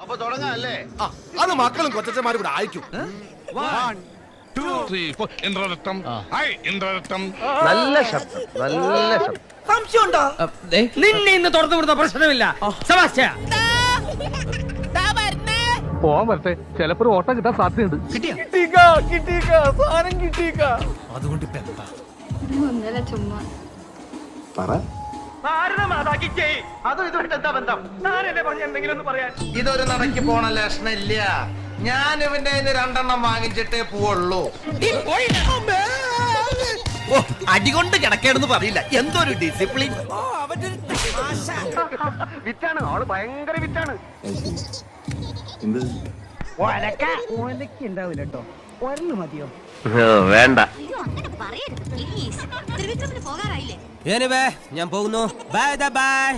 അപ്പൊ തുടങ്ങാല്ലേ? അത് മക്കളും കൊച്ചന്മാരും കൂടെ അയക്കും. 1 2 3 4 ഇന്ദ്രരത്നം. ഹായ് ഇന്ദ്രരത്നം. നല്ല ശബ്ദം, നല്ല ശബ്ദം. സംശയമുണ്ടോ? നിന്നെ ഇന്ന് തുറന്നു വിടുന്ന പ്രശ്നമില്ല. സെബാസ്റ്റ്യൻ പോവാൻ വരട്ടെ, ചിലപ്പോ ഒരു ഓട്ടം കിട്ടാൻ സാധ്യതയുണ്ട്. അതുകൊണ്ട് ഇപ്പൊ എന്താ? ഒന്നല്ല ചുമ്മാ ഇതൊരു നടക്ക് പോണ ലക്ഷണില്ല. ഞാൻ ഇവന്റെ 2 വാങ്ങിച്ചിട്ടേ പോവുള്ളൂ. അടികൊണ്ട് കിടക്കേണ്ടെന്ന് പറയില്ല. എന്തൊരു ഡിസിപ്ലിൻ. വിറ്റാണ് ആള്, ഭയങ്കര വിറ്റാണ്. ഉണ്ടാവില്ല കേട്ടോ. ഒരെണ്ണം മതിയോ? വേണ്ട. അയ്യോ അങ്ങനെ പറയരുത് പ്ലീസ്. ത്രിവിക്രമിന് പോകാറായില്ലേ? ഞാൻ പോകുന്നു. Bye bye.